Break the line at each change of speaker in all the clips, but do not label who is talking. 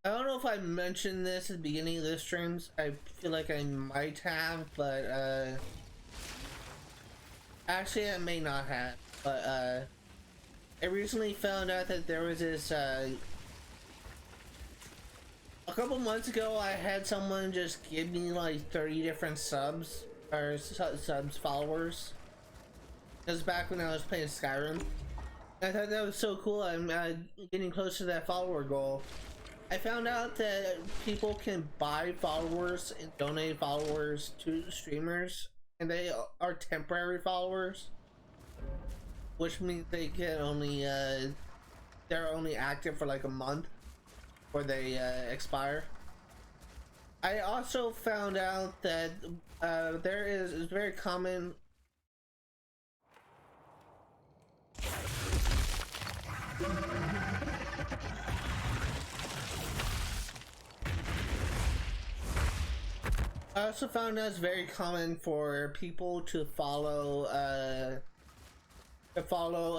I don't know if I mentioned this at the beginning of the streams. I feel like I might have, but actually I may not have. But I recently found out that there was this a couple months ago I had someone just give me like 30 different subs or subs followers. It was back when I was playing Skyrim. I thought that was so cool. I'm getting close to that follower goal. I found out that people can buy followers and donate followers to streamers, and they are temporary followers, which means they can only they're only active for like a month before they expire. I also found out that there is very common. I also found that it's very common for people to follow a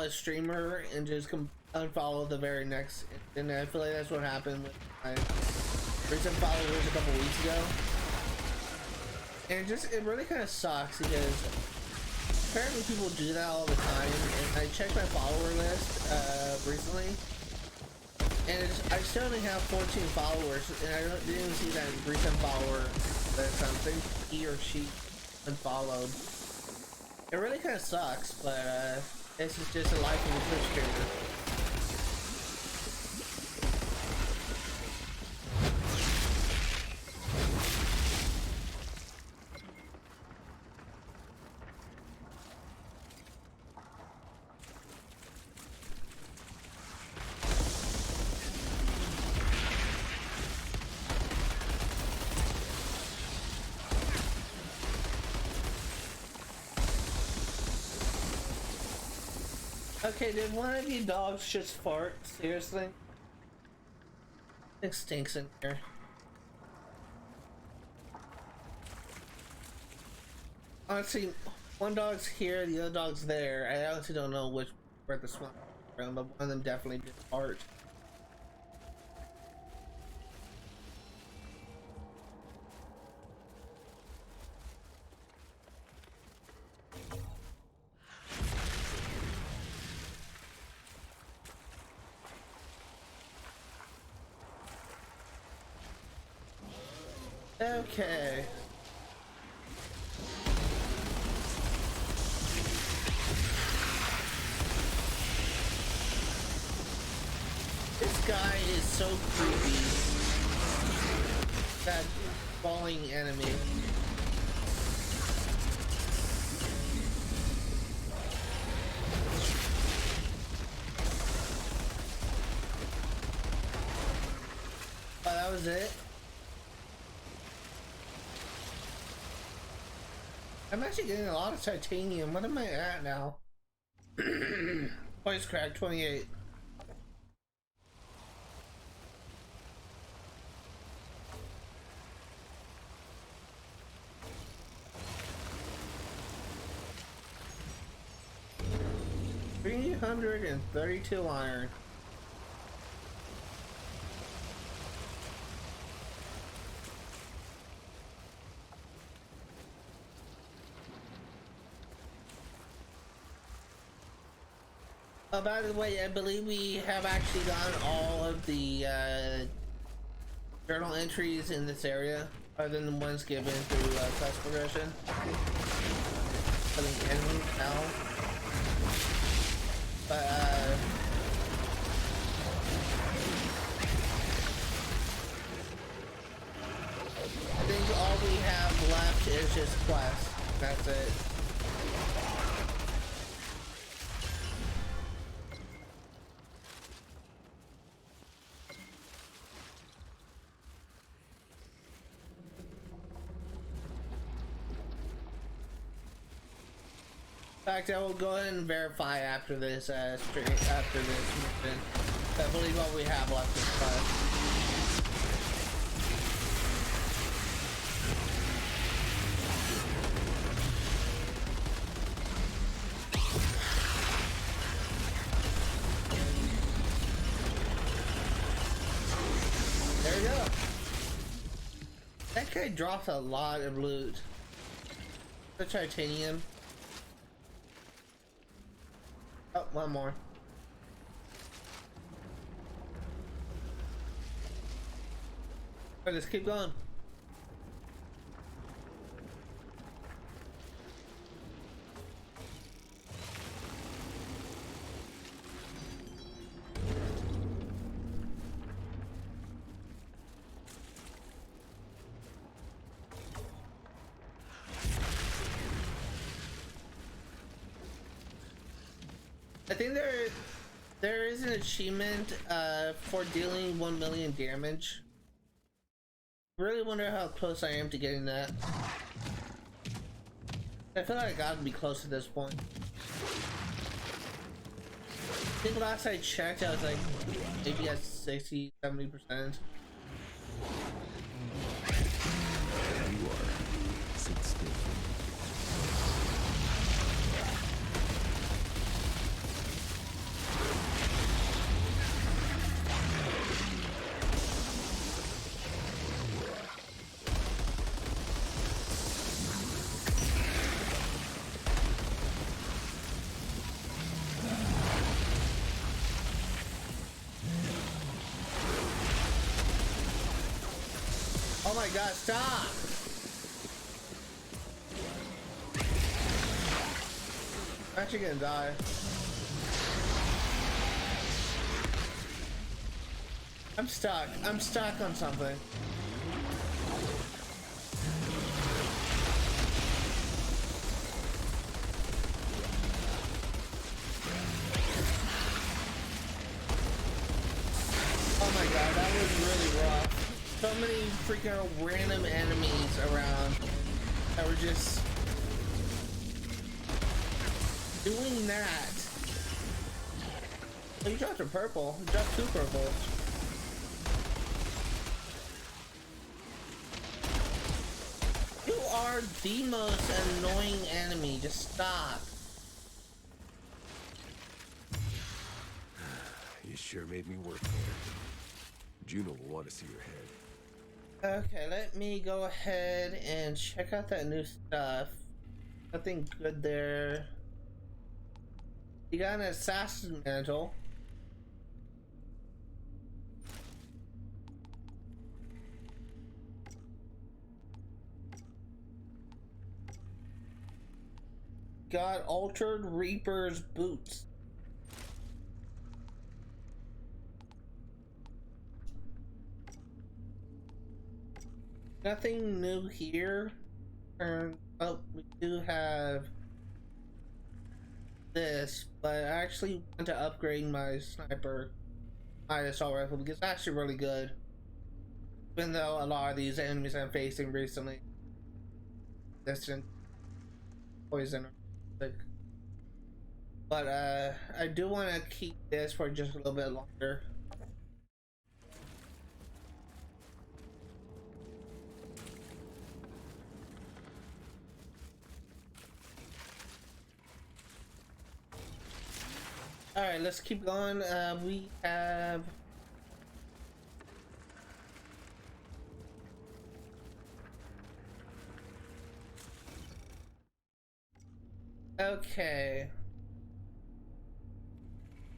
streamer and just unfollow the very next. And I feel like that's what happened with my recent followers a couple weeks ago. And it really kind of sucks because apparently people do that all the time. And I checked my follower list recently, and I still only have 14 followers, and I didn't even see that recent follower that something he or she unfollowed. It really kind of sucks, but this is just a life of a Twitch creator. Okay, did one of you dogs just fart? Seriously? It stinks in here. Honestly, one dog's here, the other dog's there. I honestly don't know where the smell is from, but one of them definitely did fart. Okay. This guy is so creepy. That falling enemy. Oh, that was it? I'm actually getting a lot of titanium. What am I at now? Voice crack 28. $332 iron. Oh, by the way, I believe we have actually gotten all of the journal entries in this area, other than the ones given through quest progression. For the enemy now. But I think all we have left is just quests. That's it. In fact, I will go ahead and verify after this stream, after this mission. I believe all we have left is quest. There it guy drops a lot of loot. The titanium. Oh, one more. Alright, let's keep going. I think there is an achievement for dealing 1 million damage. Really wonder how close I am to getting that. I feel like I gotta be close at this point. I think last I checked I was like maybe at 60-70%.
You are. Sit still.
Oh my god, stop! I'm actually gonna die. I'm stuck. I'm stuck on something. Oh my god, that was really rough. So many freaking random enemies around that were just doing that. Oh, you dropped a purple. You dropped 2 purples. You are the most annoying enemy. Just stop.
You sure made me work for it. Juno will want to see your head.
Okay, let me go ahead and check out that new stuff. Nothing good there. You got an assassin mantle. Got Altered Reaper's boots. Nothing new here. Oh, we do have this, but I actually want to upgrade my sniper, my assault rifle, because it's actually really good. Even though a lot of these enemies I'm facing recently, distant poison, but I do want to keep this for just a little bit longer. All right, let's keep going. We have okay.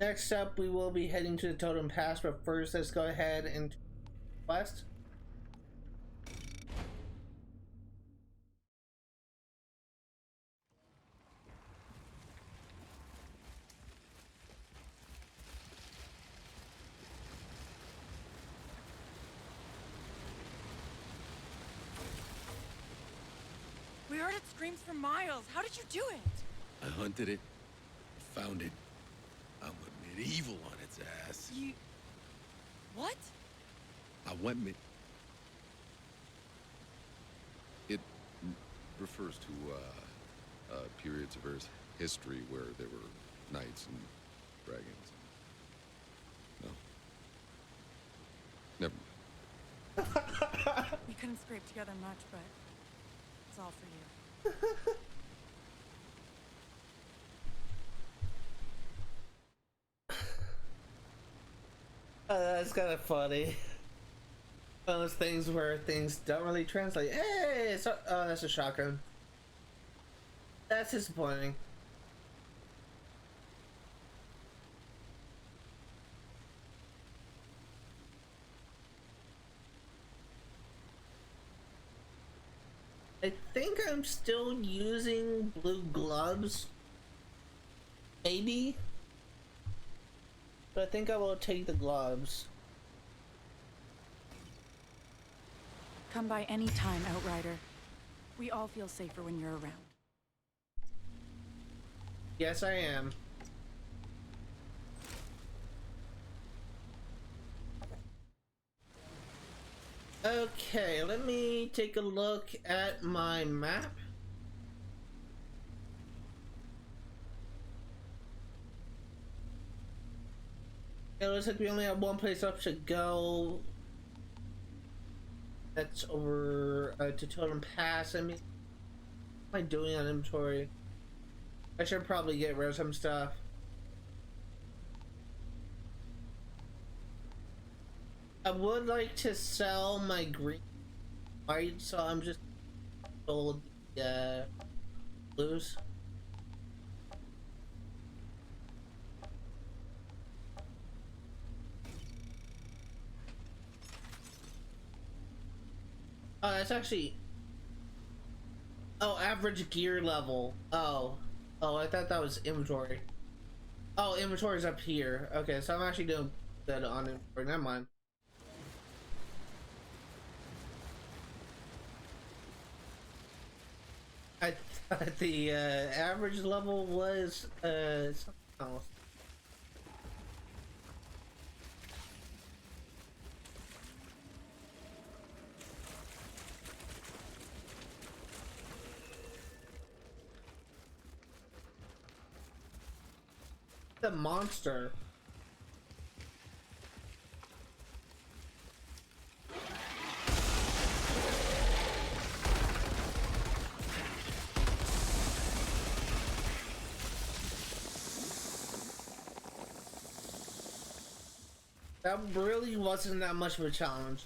Next up, we will be heading to the Totem Pass, but first, let's go ahead and quest.
We heard it screams for miles. How did you do it?
I hunted it, found it. I went medieval on its ass.
You... What?
I went It refers to periods of Earth's history where there were knights and dragons. No. Never mind.
We couldn't scrape together much, but it's all for you.
That's kind of funny. One of those things where things don't really translate. Hey, it's oh, that's a shotgun. That's disappointing. I think I'm still using blue gloves. Maybe. But I think I will take the gloves.
Come by any time, Outrider. We all feel safer when you're around.
Yes, I am. Okay, let me take a look at my map. It looks like we only have one place up to go. That's over to Totem Pass. I mean, what am I doing on inventory? I should probably get rid of some stuff. I would like to sell my green white, so I'm just sold the blues. Oh, that's actually... Oh, average gear level. Oh, I thought that was inventory. Oh, inventory's up here. Okay, so I'm actually doing good on inventory. Never mind. I thought the average level was something else. The monster. That really wasn't that much of a challenge.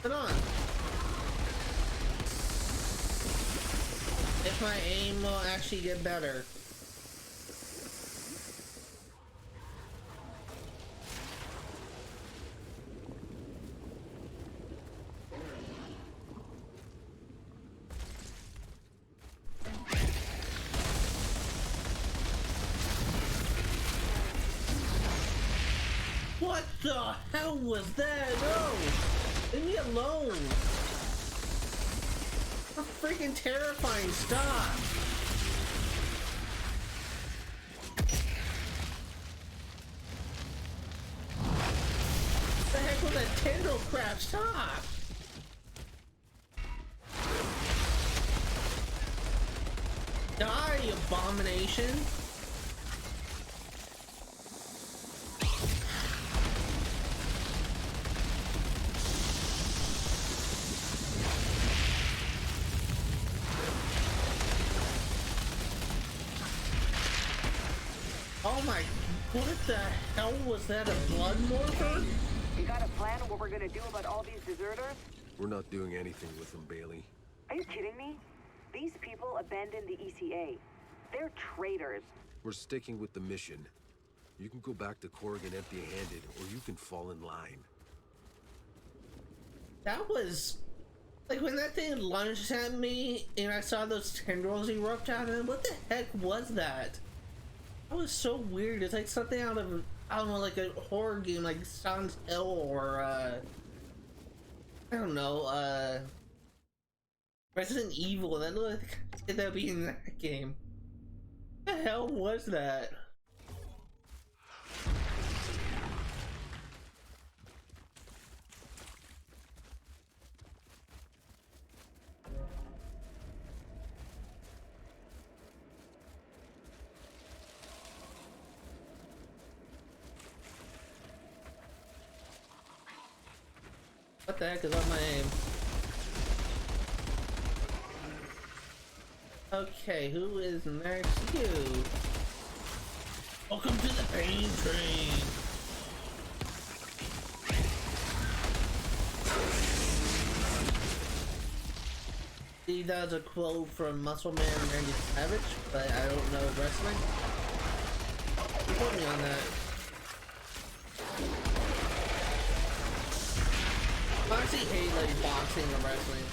Come on. If my aim will actually get better. What the hell was that? No! Leave me alone! That's freaking terrifying. Stop! What the heck was that tendril crap? Stop! Die, you abomination! Oh my, what the hell was that, a blood morpher?
You got a plan what we're gonna do about all these deserters?
We're not doing anything with them, Bailey.
Are you kidding me? These people abandoned the ECA. They're traitors.
We're sticking with the mission. You can go back to Corrigan empty-handed, or you can fall in line.
That was... like, when that thing lunged at me, and I saw those tendrils erupt out of it, what the heck was that? That was so weird. It's like something out of, I don't know, like a horror game, like Silent Hill, or, I don't know, Resident Evil. That looked like that'd be in that game. What the hell was that? What the heck is on my aim? Okay, who is next? You. Welcome to the pain train. See, that's a quote from Muscle Man Randy Savage, but I don't know wrestling. You put me on that. I honestly hate like boxing or wrestling.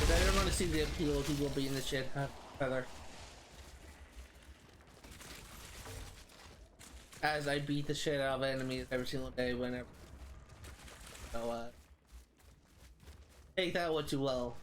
Because I don't want to see the appeal of people beating the shit out of each other. As I beat the shit out of enemies every single day whenever. So, take that what you will.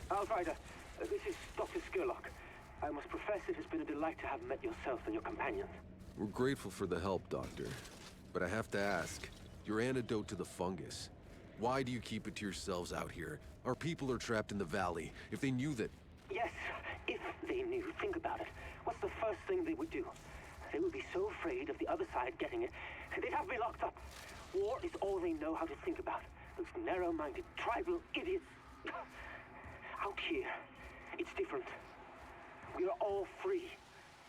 Outrider, this is Dr. Skurlock. I must profess it has been a delight to have met yourself and your companions.
We're grateful for the help, Doctor. But I have to ask, your antidote to the fungus. Why do you keep it to yourselves out here? Our people are trapped in the valley. If they knew that...
Yes, if they knew. Think about it. What's the first thing they would do? They would be so afraid of the other side getting it, they'd have me locked up. War is all they know how to think about. Those narrow-minded, tribal idiots. Out here, it's different. We are all free.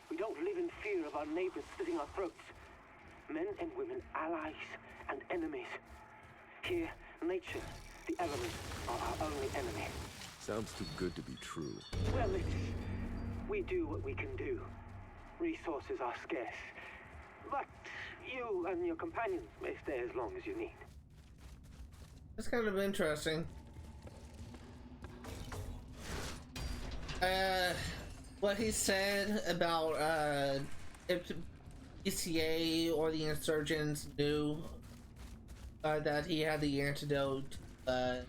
We don't live in fear of our neighbors slitting our throats. Men and women, allies and enemies. Here, nature, the elements, are our only enemy.
Sounds too good to be true.
Well, we do what we can do. Resources are scarce. But you and your companions may stay as long as you need.
That's kind of interesting. What he said about if ECA or the insurgents knew that he had the antidote to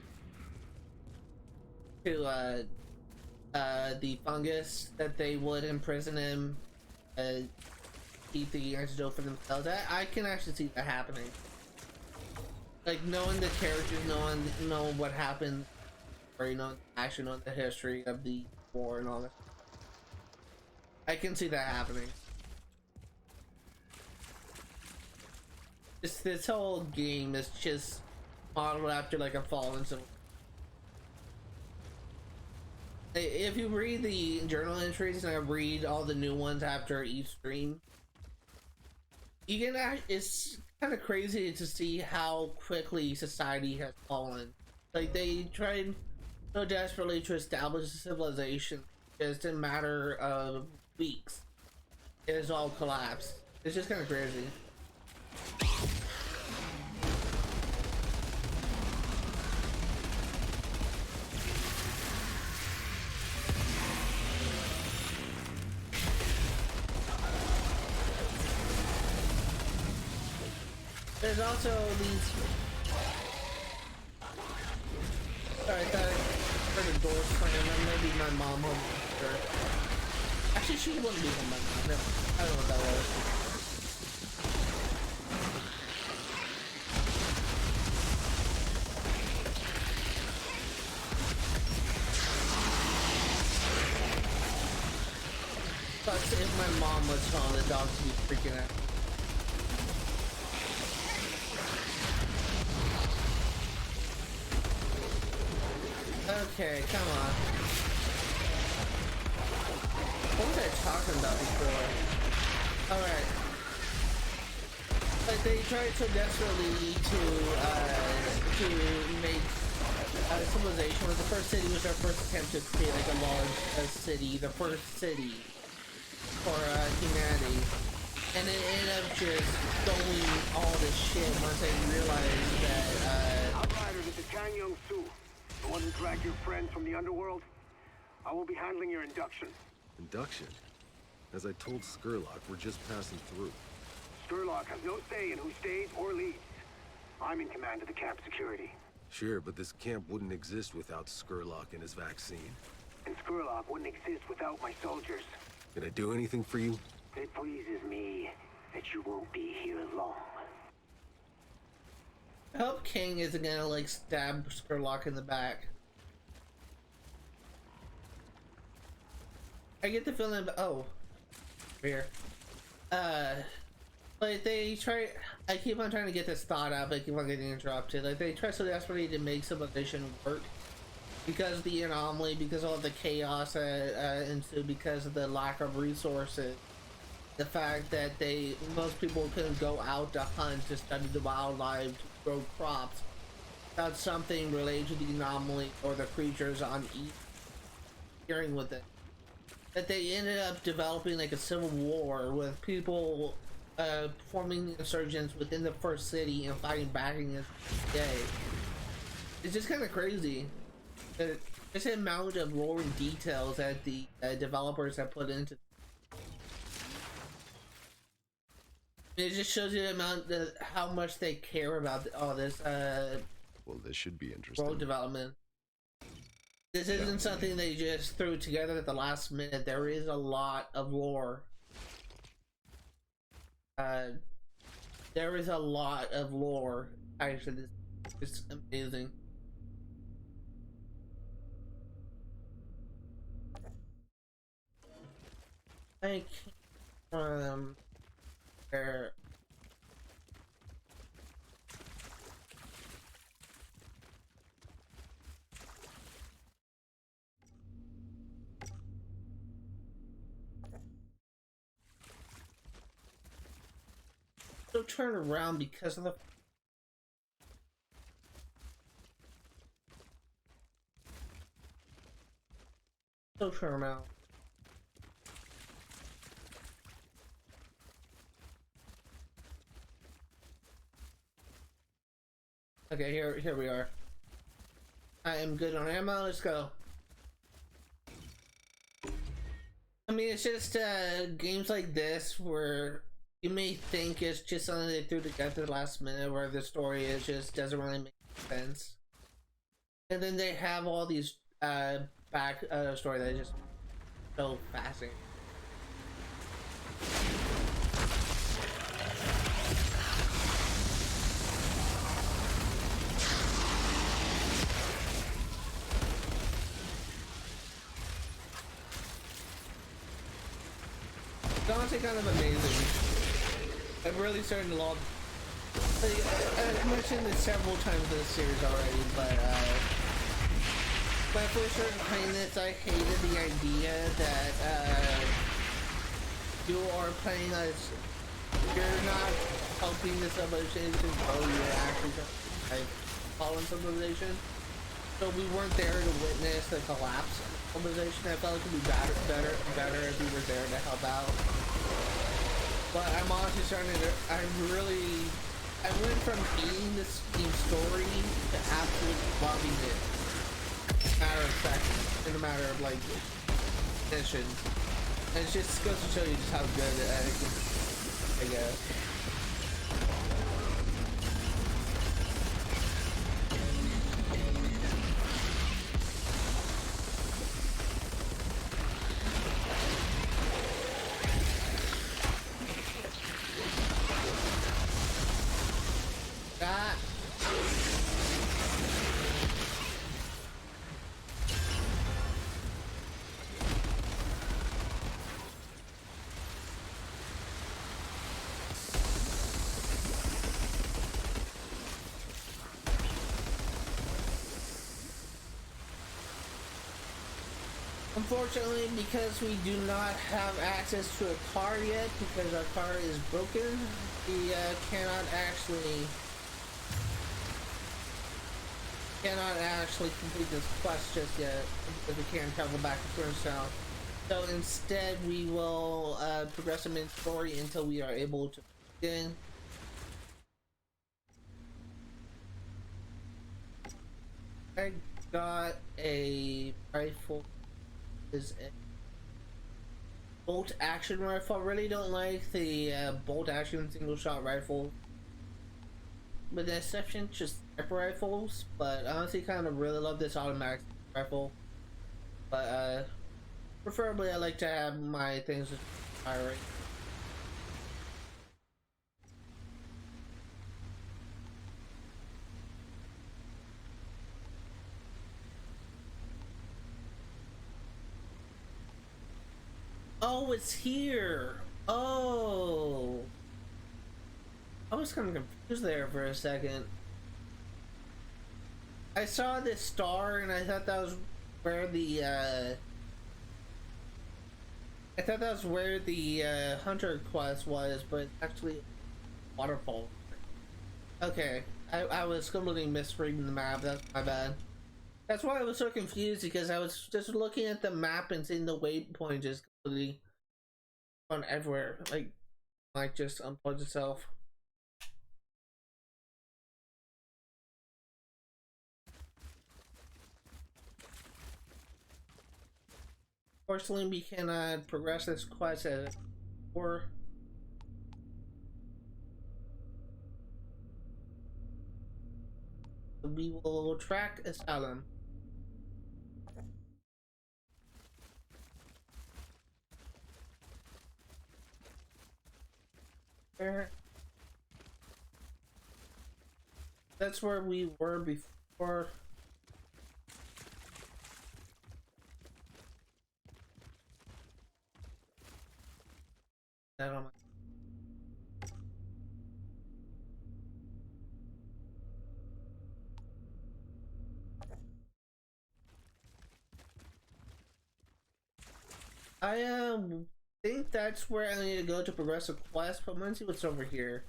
the fungus, that they would imprison him, keep the antidote for themselves. I can actually see that happening. Like knowing the characters, knowing what happened, or you know, actually knowing the history of the war and all that. I can see that happening. This whole game is just modeled after like a fallen civil. If you read the journal entries, and I read all the new ones after each stream, you can it's kind of crazy to see how quickly society has fallen. Like they tried so desperately to establish a civilization, just in a matter of weeks, it has all collapsed. It's just kind of crazy. There's also these. Sorry, I thought I heard a door slam. Maybe my mom home. Sure. Actually, she wouldn't be home by now. No, I don't know what that was. But if my mom was home, the dogs would be freaking out. Okay, come on. What was I talking about before? Alright. Like, they tried so desperately to make civilization. The first city was our first attempt to create like a large city, the first city for humanity. And it ended up just going all this shit once they realized that,
Outriders, this is Kang Young-soo. The one who dragged your friends from the underworld? I will be handling your induction.
Induction? As I told Skurlock, we're just passing through.
Skurlock has no say in who stays or leaves. I'm in command of the camp security.
Sure, but this camp wouldn't exist without Skurlock and his vaccine.
And Skurlock wouldn't exist without my soldiers.
Can I do anything for you?
It pleases me that you won't be here long.
I hope King isn't gonna like stab Skurlock in the back. I get the feeling, oh, here. Like they try, I keep on trying to get this thought out, but I keep on getting interrupted. Like they try so desperately to make civilization work because of the anomaly, because of all the chaos that ensued, because of the lack of resources. The fact that most people couldn't go out to hunt, to study the wildlife, to grow crops, without something related to the anomaly or the creatures on each hearing with it. That they ended up developing like a civil war with people forming insurgents within the first city and fighting back against the day. It's just kind of crazy. Just the amount of lore and details that the developers have put into. It just shows you the amount, how much they care about all this.
Well, this should be interesting.
World development. This isn't something they just threw together at the last minute. There is a lot of lore. There is a lot of lore. Actually, this is amazing. I can't there. So turn around because of the turn around. Okay, here we are. I am good on ammo. Let's go. I mean, it's just games like this where you may think it's just something they threw together at the last minute, where the story is just doesn't really make sense, and then they have all these back story that is just so fascinating. It's honestly kind of amazing. I'm really starting to love. I've mentioned this several times in this series already, but when I first started playing this, I hated the idea that you are playing as you're not helping the civilization grow. You're actually like fallen civilization. So we weren't there to witness the collapse of civilization. I felt it could be better if we were there to help out. But I'm honestly starting to, I went from hating this game story to absolutely loving it. In a matter of seconds, in a matter of like missions. And it just goes to show you just how good it is, I guess. Unfortunately, because we do not have access to a car yet, because our car is broken, we cannot actually complete this quest just yet, because we can't travel back to Turnstile. So instead, we will progress the main story until we are able to begin. I got a rifle. Is a bolt action rifle. I really don't like the bolt action single shot rifle, with the exception just sniper rifles. But I honestly kind of really love this automatic rifle. But preferably I like to have my things with Pyro. Oh, it's here. Oh. I was kind of confused there for a second. I saw this star and I thought that was where the hunter quest was, but it's actually waterfall. Okay, I was completely misreading the map. That's my bad. That's why I was so confused, because I was just looking at the map and seeing the waypoint just completely on everywhere, like just unplugged itself. Fortunately, we cannot progress this quest as or we will track Asylum. That's where we were before. That on my think that's where I need to go to progress a quest, but let's see what's over here.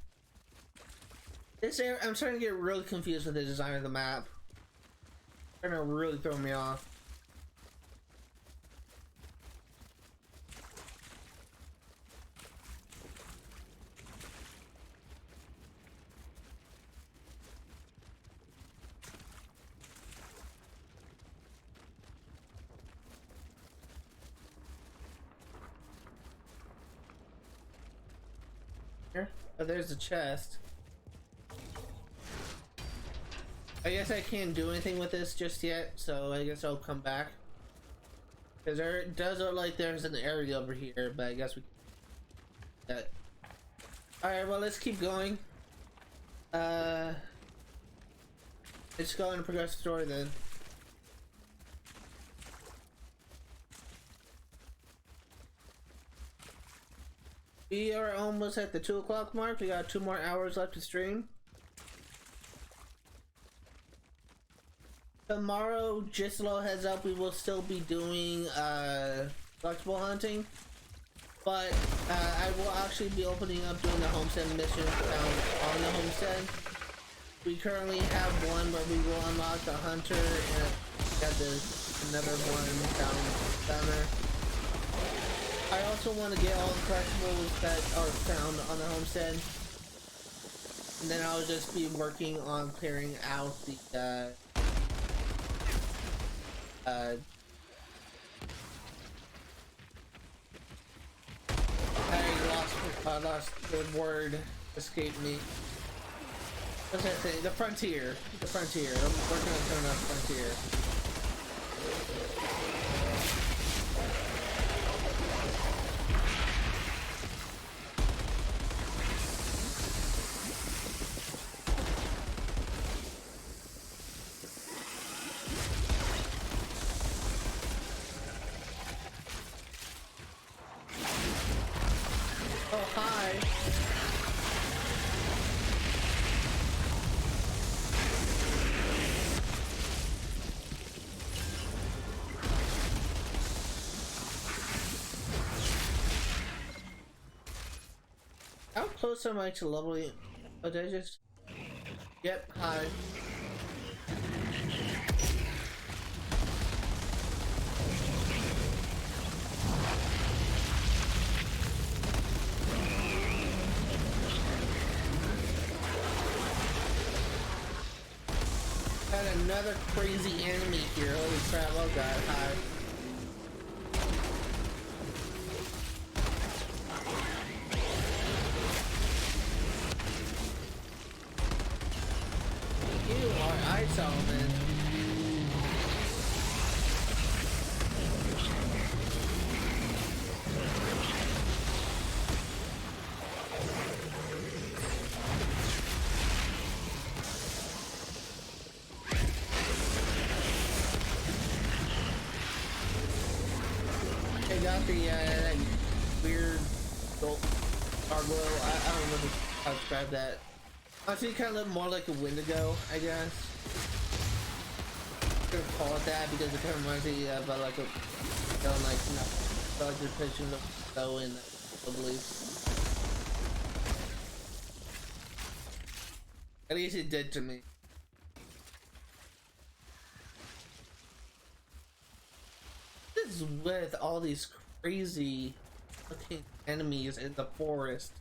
This area, I'm starting to get really confused with the design of the map. It's starting to really throw me off. Here? Oh, there's a chest. I guess I can't do anything with this just yet, so I guess I'll come back. Because there does look like there's an area over here, but I guess we can. Alright, well, let's keep going. Let's go and progress the story then. We are almost at the 2 o'clock mark. We got 2 more hours left to stream. Tomorrow, just a little heads up, we will still be doing collectible hunting, but I will actually be opening up doing the homestead mission found on the homestead. We currently have one where we will unlock the hunter and got another one down there. I also want to get all the collectibles that are found on the homestead, and then I'll just be working on clearing out the I lost the word, escaped me. What's that thing? The frontier. The frontier. I'm working on turning off frontier. How close am I to leveling? Oh, did I just? Yep, hi. Got another crazy enemy here. Holy crap, oh god, hi. You are ice element. I got the well, I don't know how to describe that. Honestly, it kind of looked more like a Wendigo, I guess. I'm gonna call it that because it kind of reminds me of like a, you know, like the depiction of so in I believe. At least it did to me. What is with all these crazy looking enemies in the forest?